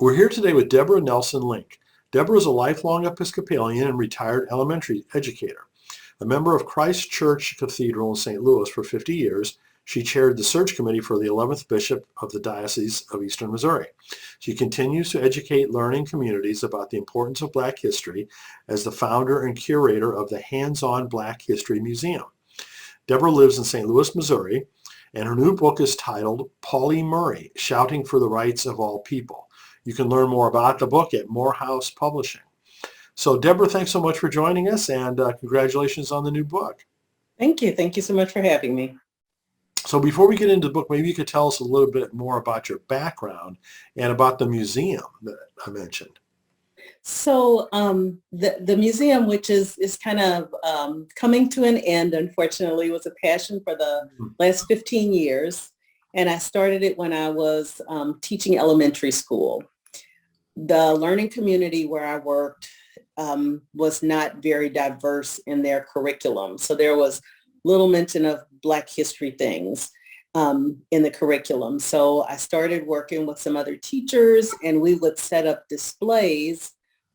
We're here today with Deborah Nelson Linck. Deborah is a lifelong Episcopalian and retired elementary educator. A member of Christ Church Cathedral in St. Louis for 50 years, she chaired the search committee for the 11th Bishop of the Diocese of Eastern Missouri. She continues to educate learning communities about the importance of Black history as the founder and curator of the Hands-On Black History Museum. Deborah lives in St. Louis, Missouri, and her new book is titled Paulie, Shouting for the Rights of All People. You can learn more about the book at Morehouse Publishing. So Deborah, thanks so much for joining us, and congratulations on the new book. Thank you. Thank you so much for having me. So before we get into the book, maybe you could tell us a little bit more about your background and about the museum that I mentioned. So the museum, which is kind of coming to an end, unfortunately, was a passion for the last 15 years. And I started it when I was teaching elementary school. The learning community where I worked was not very diverse in their curriculum. So there was little mention of Black history things in the curriculum. So I started working with some other teachers, and we would set up displays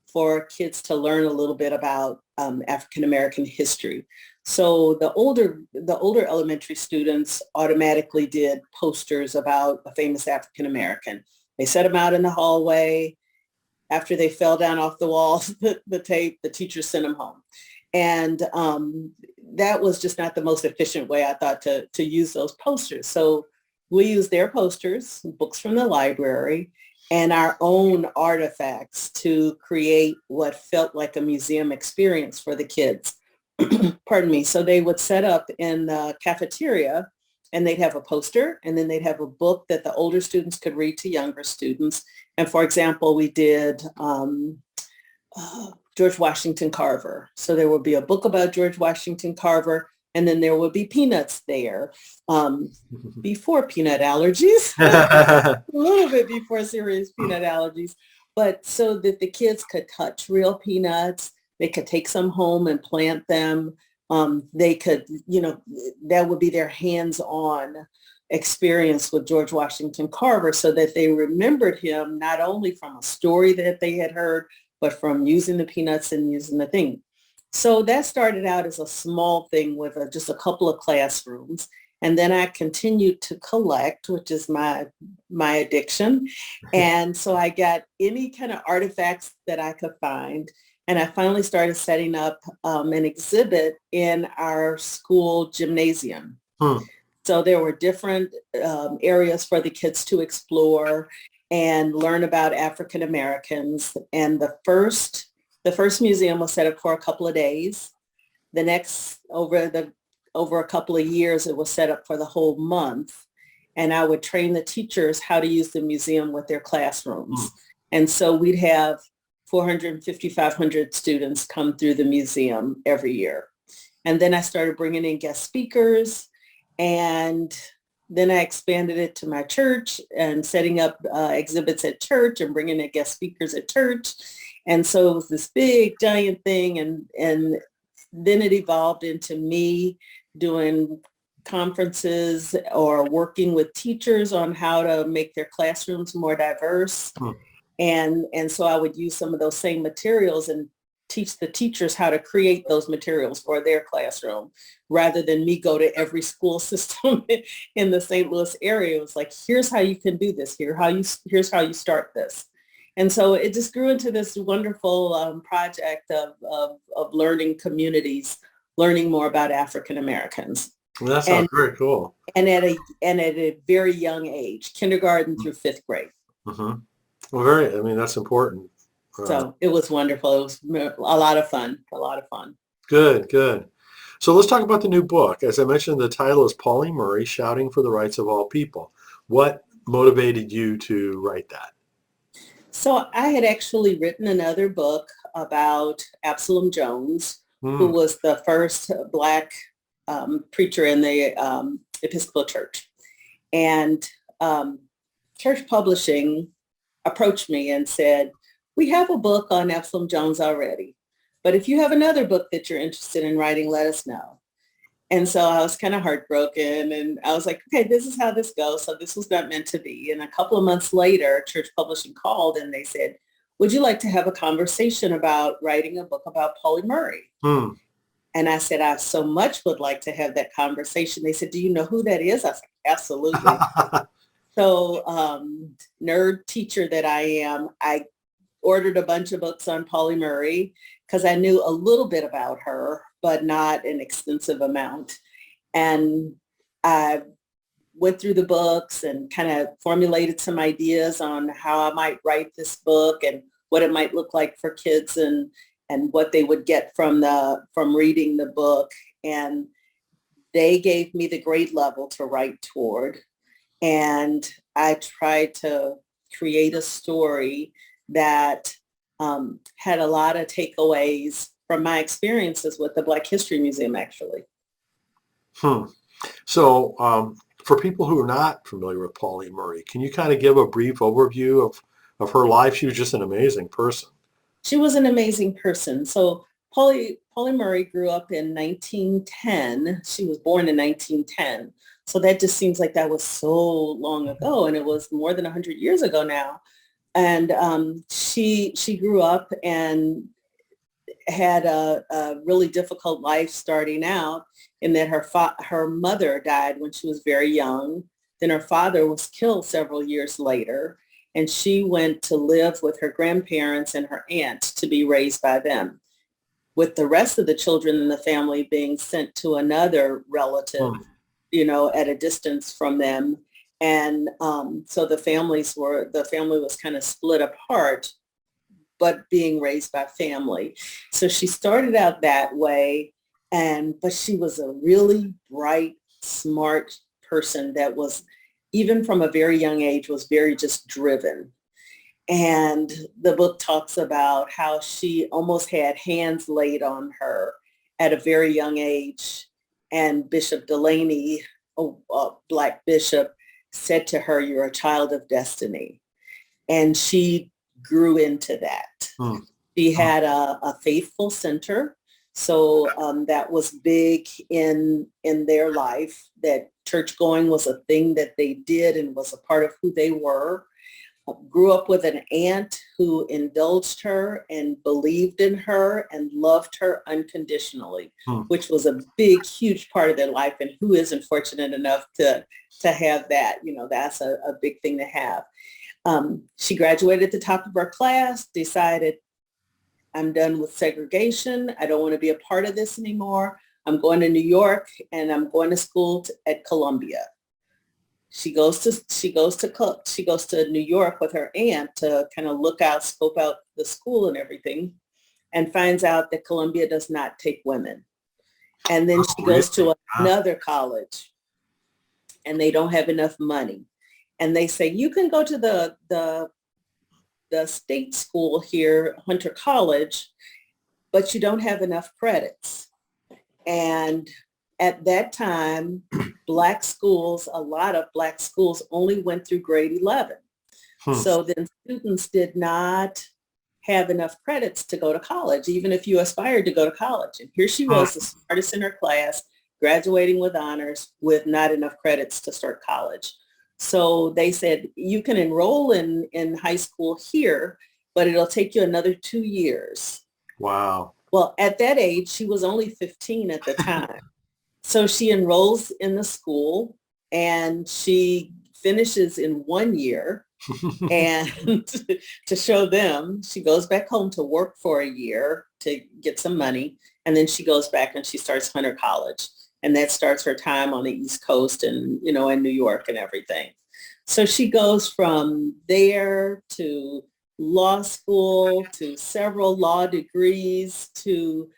for kids to learn a little bit about African American history. So the older elementary students automatically did posters about a famous African American. They set them out in the hallway. After they fell down off the walls, the teacher sent them home. And that was just not the most efficient way, I thought, to use those posters. So we used their posters, books from the library, and our own artifacts to create what felt like a museum experience for the kids. Pardon me. So they would set up in the cafeteria, and they'd have a poster, and then they'd have a book that the older students could read to younger students. And for example, we did George Washington Carver. So there would be a book about George Washington Carver, and then there would be peanuts there before peanut allergies, a little bit before serious peanut allergies, but so that the kids could touch real peanuts. They could take some home and plant them. They could, that would be their hands-on experience with George Washington Carver, so that they remembered him not only from a story that they had heard, but from using the peanuts and using the thing. So that started out as a small thing with just a couple of classrooms. And then I continued to collect, which is my addiction. And so I got any kind of artifacts that I could find. And I finally started setting up an exhibit in our school gymnasium. So there were different areas for the kids to explore and learn about African Americans. And the first museum was set up for a couple of days. The next, over a couple of years, it was set up for the whole month. And I would train the teachers how to use the museum with their classrooms. And so we'd have 450, 500 students come through the museum every year. And then I started bringing in guest speakers, and then I expanded it to my church and setting up exhibits at church and bringing in guest speakers at church. And so it was this big, giant thing. And then it evolved into me doing conferences or working with teachers on how to make their classrooms more diverse. And so I would use some of those same materials and teach the teachers how to create those materials for their classroom, rather than me go to every school system in the St. Louis area. It was like, here's how you can do this. Here's how you start this. And so it just grew into this wonderful project of learning communities, learning more about African Americans. Well, that sounds very cool. And at a very young age, kindergarten through fifth grade. Well, that's important. So it was wonderful. It was a lot of fun. Good. So let's talk about the new book. As I mentioned, the title is Paulie, Shouting for the Rights of All People. What motivated you to write that? So I had actually written another book about Absalom Jones, who was the first Black preacher in the Episcopal Church. And Church Publishing approached me and said, we have a book on Absalom Jones already, but if you have another book that you're interested in writing, let us know. And so I was kind of heartbroken, and I was like, okay, this is how this goes. So this was not meant to be. And a couple of months later, Church Publishing called and they said, would you like to have a conversation about writing a book about Paulie Murray? Hmm. And I said, I so much would like to have that conversation. They said, do you know who that is? I said, absolutely. So nerd teacher that I am, I ordered a bunch of books on Paulie Murray because I knew a little bit about her, but not an extensive amount. And I went through the books and kind of formulated some ideas on how I might write this book and what it might look like for kids and what they would get from reading the book. And they gave me the grade level to write toward. And I tried to create a story that had a lot of takeaways from my experiences with the Black History Museum, actually. So for people who are not familiar with Paulie Murray, can you kind of give a brief overview of her life? She was just an amazing person. She was an amazing person. So Paulie Murray grew up in 1910. She was born in 1910. So that just seems like that was so long ago, and it was more than 100 years ago now. And she grew up and had a really difficult life starting out, in that her mother died when she was very young. Then her father was killed several years later, and she went to live with her grandparents and her aunt to be raised by them, with the rest of the children in the family being sent to another relative, at a distance from them. And so the family was kind of split apart, but being raised by family. So she started out that way, but she was a really bright, smart person that was, even from a very young age, was very just driven. And the book talks about how she almost had hands laid on her at a very young age. And Bishop Delaney, a Black bishop, said to her, "You're a child of destiny." And she grew into that. She had a faithful center. So that was big in their life, that church going was a thing that they did and was a part of who they were. Grew up with an aunt who indulged her and believed in her and loved her unconditionally, which was a big, huge part of their life. And who isn't fortunate enough to have that? That's a big thing to have. She graduated at the top of her class, decided, I'm done with segregation. I don't want to be a part of this anymore. I'm going to New York, and I'm going to school at Columbia. She goes to New York with her aunt to kind of scope out the school and everything, and finds out that Columbia does not take women. And then she goes to another college, and they don't have enough money. And they say, you can go to the state school here, Hunter College, but you don't have enough credits. And at that time, a lot of Black schools only went through grade 11. So then students did not have enough credits to go to college, even if you aspired to go to college. And here she was, the smartest in her class, graduating with honors with not enough credits to start college. So they said, you can enroll in high school here, but it'll take you another 2 years. Wow. Well, at that age, she was only 15 at the time. So she enrolls in the school, and she finishes in 1 year. And to show them, she goes back home to work for a year to get some money. And then she goes back and she starts Hunter College. And that starts her time on the East Coast and, in New York and everything. So she goes from there to law school, to several law degrees, to,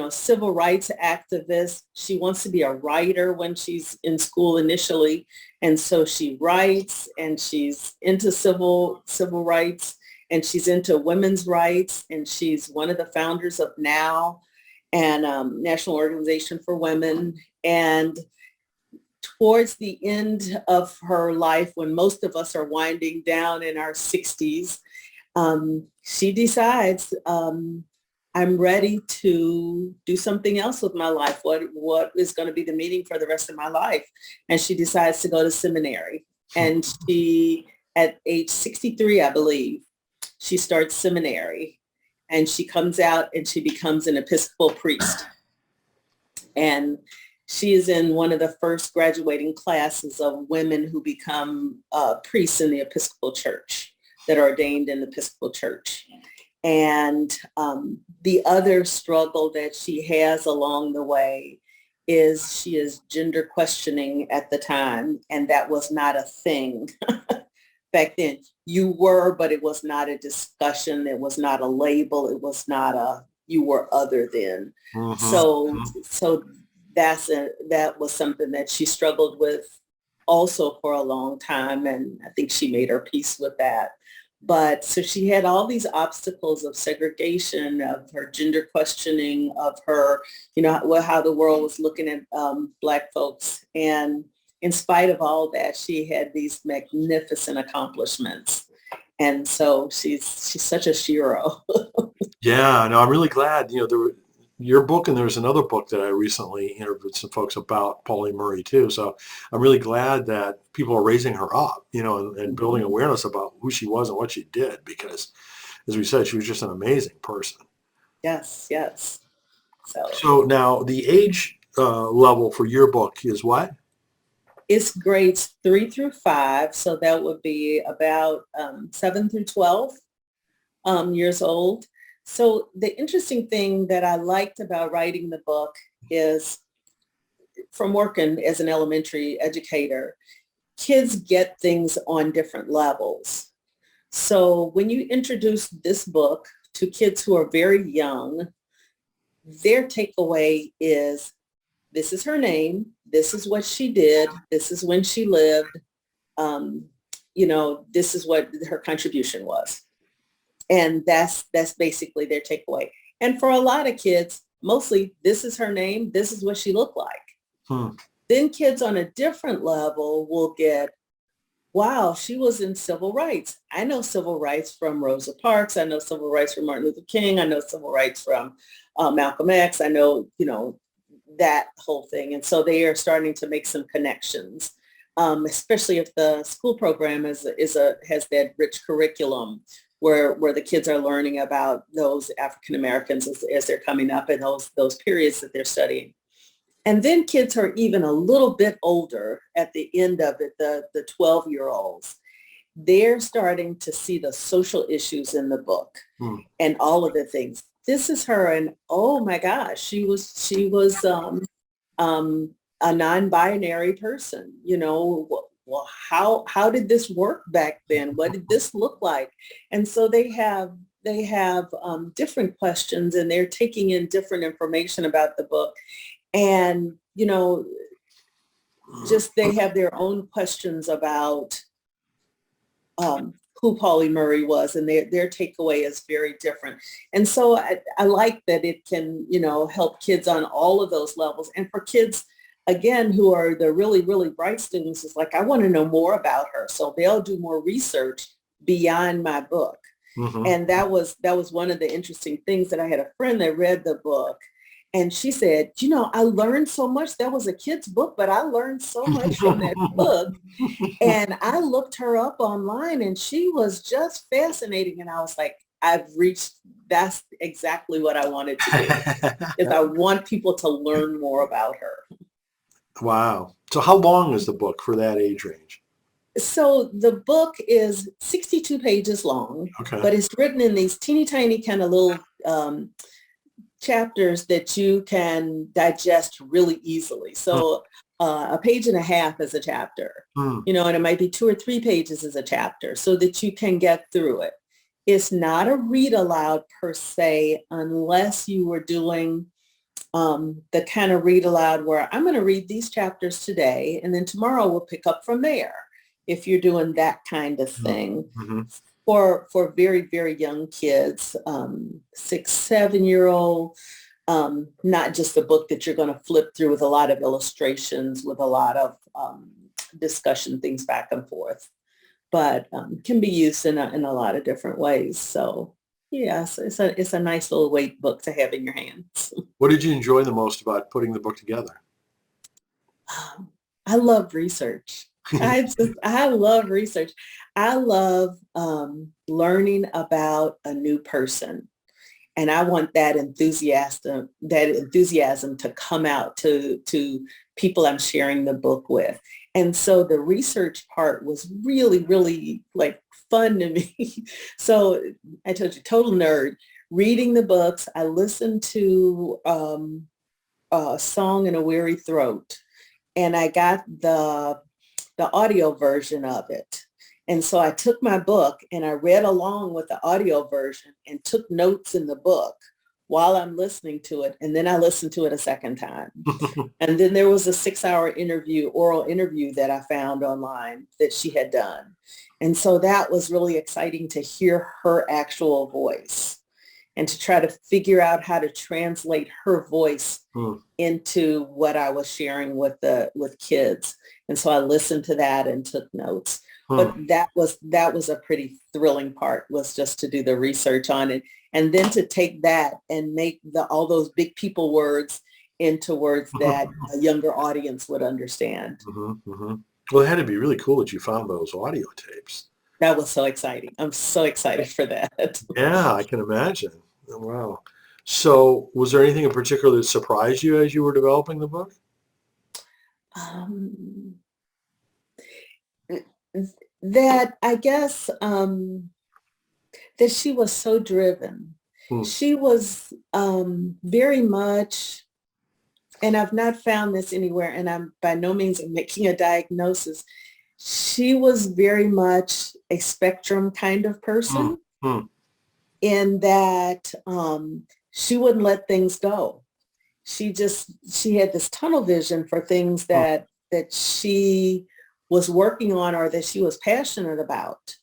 civil rights activist. She wants to be a writer when she's in school initially. And so she writes, and she's into civil rights, and she's into women's rights. And she's one of the founders of NOW, and National Organization for Women. And towards the end of her life, when most of us are winding down in our 60s, she decides, I'm ready to do something else with my life. What is going to be the meaning for the rest of my life? And she decides to go to seminary. And she, at age 63, I believe, she starts seminary, and she comes out and she becomes an Episcopal priest. And she is in one of the first graduating classes of women who become priests in the Episcopal Church, that are ordained in the Episcopal Church. And the other struggle that she has along the way is she is gender questioning at the time, and that was not a thing back then. You were, but it was not a discussion. It was not a label. It was not you were other than. So that was something that she struggled with also for a long time, and I think she made her peace with that. But so she had all these obstacles of segregation, of her gender questioning, of her, how the world was looking at Black folks. And in spite of all that, she had these magnificent accomplishments. And so she's such a hero. Yeah, no, I'm really glad, your book, and there's another book that I recently interviewed some folks about, Pauli Murray too. So I'm really glad that people are raising her up, and building awareness about who she was and what she did, because as we said, she was just an amazing person. Yes. So now the age level for your book is what? It's grades 3 through 5. So that would be about 7 through 12 years old. So the interesting thing that I liked about writing the book is, from working as an elementary educator, kids get things on different levels. So when you introduce this book to kids who are very young, their takeaway is, this is her name, this is what she did, this is when she lived, this is what her contribution was. And that's basically their takeaway. And for a lot of kids, mostly, this is her name, this is what she looked like. Then kids on a different level will get, wow, she was in civil rights. I know civil rights from Rosa Parks. I know civil rights from Martin Luther King. I know civil rights from Malcolm X. I know, that whole thing. And so they are starting to make some connections, especially if the school program has that rich curriculum where the kids are learning about those African Americans as they're coming up, and those periods that they're studying. And then kids are even a little bit older at the end of it, the 12-year-olds. They're starting to see the social issues in the book and all of the things. This is her, and oh my gosh, she was a non-binary person. Well, how did this work back then? What did this look like? And so they have different questions, and they're taking in different information about the book. And, just they have their own questions about who Pauli Murray was, and their takeaway is very different. And so I like that it can, help kids on all of those levels. And for kids, again, who are the really, really bright students, is like, I want to know more about her. So they'll do more research beyond my book. And that was one of the interesting things, that I had a friend that read the book, and she said, I learned so much. That was a kid's book, but I learned so much from that book. And I looked her up online, and she was just fascinating. And I was like, that's exactly what I wanted to do, is I want people to learn more about her. Wow. So how long is the book for that age range? So the book is 62 pages long, but it's written in these teeny tiny kind of little chapters that you can digest really easily. So a page and a half is a chapter, and it might be 2 or 3 pages as a chapter, so that you can get through it. It's not a read aloud per se, unless you were doing the kind of read aloud where I'm going to read these chapters today, and then tomorrow we'll pick up from there. If you're doing that kind of thing. For very, very young kids, 6, 7-year-old, not just a book that you're going to flip through with a lot of illustrations, with a lot of discussion, things back and forth, but can be used in a lot of different ways. So Yes, it's a nice little weight book to have in your hands. What did you enjoy the most about putting the book together? I love research. I love research. I love learning about a new person. And I want that enthusiasm to come out to people I'm sharing the book with. And so the research part was really, really like fun to me. So I told you, total nerd. Reading the books, I listened to A Song in a Weary Throat, and I got the audio version of it. And so I took my book and I read along with the audio version and took notes in the book while I'm listening to it. And then I listened to it a second time. And then there was a 6-hour oral interview that I found online that she had done. And so that was really exciting to hear her actual voice and to try to figure out how to translate her voice into what I was sharing with kids. And so I listened to that and took notes. But that was a pretty thrilling part, was just to do the research on it, and then to take that and make all those big people words into words that a younger audience would understand. Well, it had to be really cool that you found those audio tapes. That was so exciting. I'm so excited for that. Yeah, I can imagine. Oh, wow. So was there anything in particular that surprised you as you were developing the book? Um, that I guess that she was so driven. She was very much, and I've not found this anywhere, and I'm by no means making a diagnosis. She was very much a spectrum kind of person in that she wouldn't let things go. She had this tunnel vision for things that she was working on or that she was passionate about,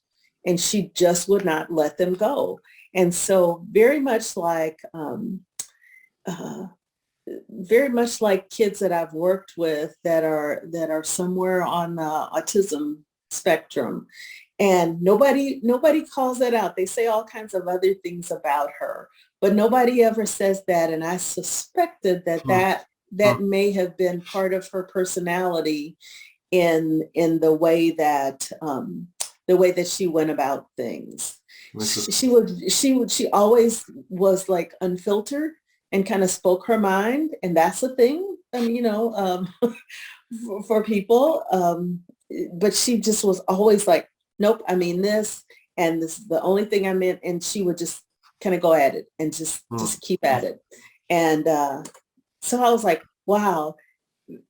and she just would not let them go. And so very much like kids that I've worked with that are somewhere on the autism spectrum, and nobody calls that out. They say all kinds of other things about her, but nobody ever says that. And I suspected that may have been part of her personality in the way that she went about things. She always was like unfiltered and kind of spoke her mind, and that's a thing, for people. But she just was always like, nope, I mean this, and this is the only thing I meant, and she would just kind of go at it and just keep at it. And so I was like, wow,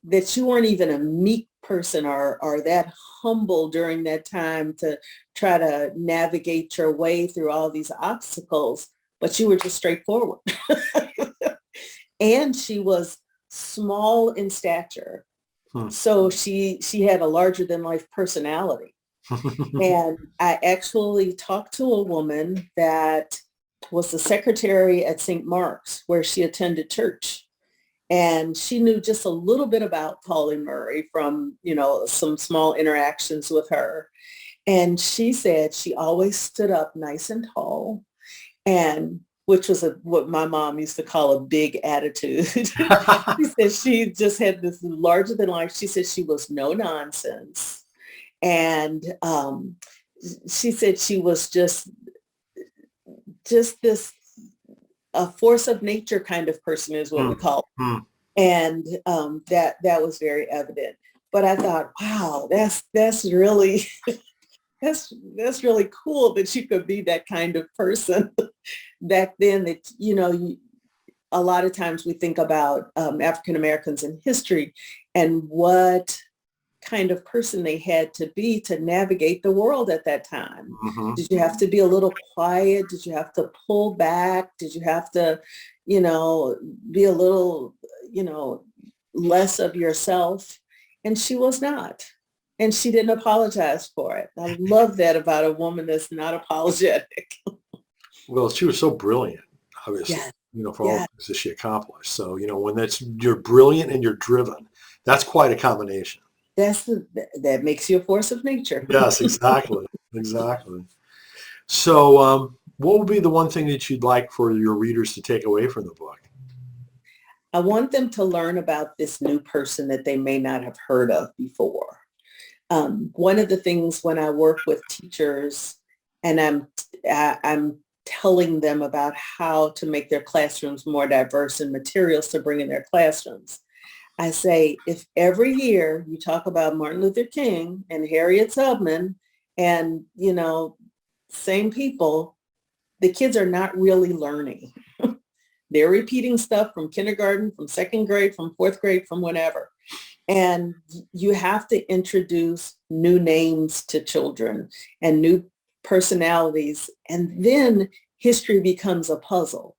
that you weren't even a meek person or that humble during that time to try to navigate your way through all these obstacles, but you were just straightforward. And she was small in stature. So she had a larger than life personality. And I actually talked to a woman that was the secretary at St. Mark's, where she attended church. And she knew just a little bit about Paulie Murray from, some small interactions with her. And she said she always stood up nice and tall, and which was what my mom used to call a big attitude. She said she just had this larger than life. She said she was no nonsense. And she said she was just this a force of nature kind of person is what we call it. And that was very evident. But I thought, wow, that's really that's really cool that you could be that kind of person. Back then, that a lot of times we think about African Americans in history and what kind of person they had to be to navigate the world at that time. Did you have to be a little quiet? Did you have to pull back? Did you have to, be a little, less of yourself? And she was not. And she didn't apologize for it. I love that about a woman that's not apologetic. Well, she was so brilliant, obviously, Yes. for all the things that she accomplished. So, when you're brilliant and you're driven, that's quite a combination. That makes you a force of nature. Yes, exactly. Exactly. So What would be the one thing that you'd like for your readers to take away from the book? I want them to learn about this new person that they may not have heard of before. One of the things when I work with teachers and I'm telling them about how to make their classrooms more diverse and materials to bring in their classrooms, I say, if every year you talk about Martin Luther King and Harriet Tubman and, same people, the kids are not really learning. They're repeating stuff from kindergarten, from second grade, from fourth grade, from whatever. And you have to introduce new names to children and new personalities. And then history becomes a puzzle.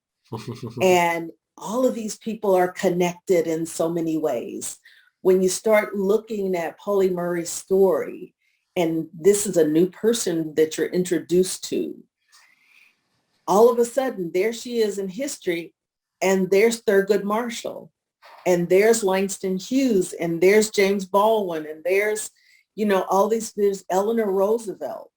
And all of these people are connected in so many ways. When you start looking at Pauli Murray's story, and this is a new person that you're introduced to, all of a sudden, there she is in history, and there's Thurgood Marshall, and there's Langston Hughes, and there's James Baldwin, and there's, there's Eleanor Roosevelt.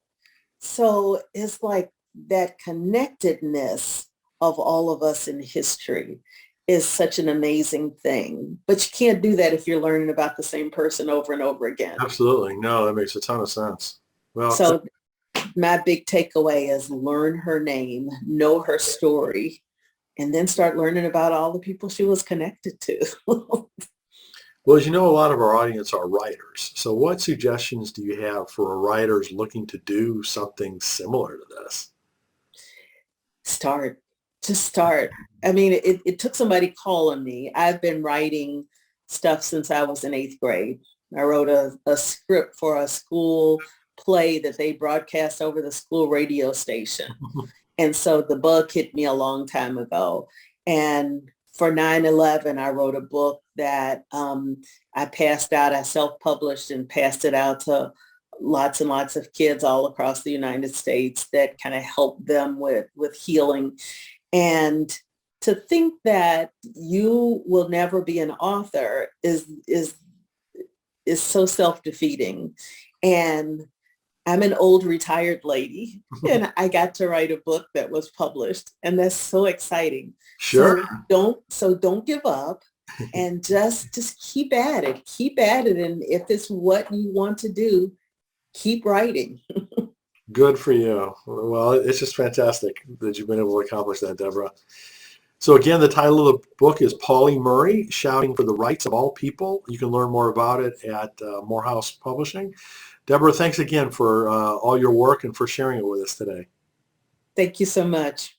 So it's like that connectedness of all of us in history is such an amazing thing. But you can't do that if you're learning about the same person over and over again. Absolutely. No, that makes a ton of sense. Well, so my big takeaway is learn her name, know her story, and then start learning about all the people she was connected to. Well, as you know, a lot of our audience are writers. So what suggestions do you have for writers looking to do something similar to this? Just start. I mean, it took somebody calling me. I've been writing stuff since I was in 8th grade. I wrote a script for a school play that they broadcast over the school radio station. And so the bug hit me a long time ago. And for 9/11, I wrote a book that I passed out. I self-published and passed it out to lots and lots of kids all across the United States that kind of helped them with healing. And to think that you will never be an author is so self-defeating. And I'm an old retired lady, and I got to write a book that was published, and that's so exciting. Sure. So don't give up, and just keep at it. Keep at it, and if it's what you want to do, keep writing. Good for you. Well, it's just fantastic that you've been able to accomplish that, Deborah. So again, the title of the book is Pauli Murray, Shouting for the Rights of All People. You can learn more about it at Morehouse Publishing. Deborah, thanks again for all your work and for sharing it with us today. Thank you so much.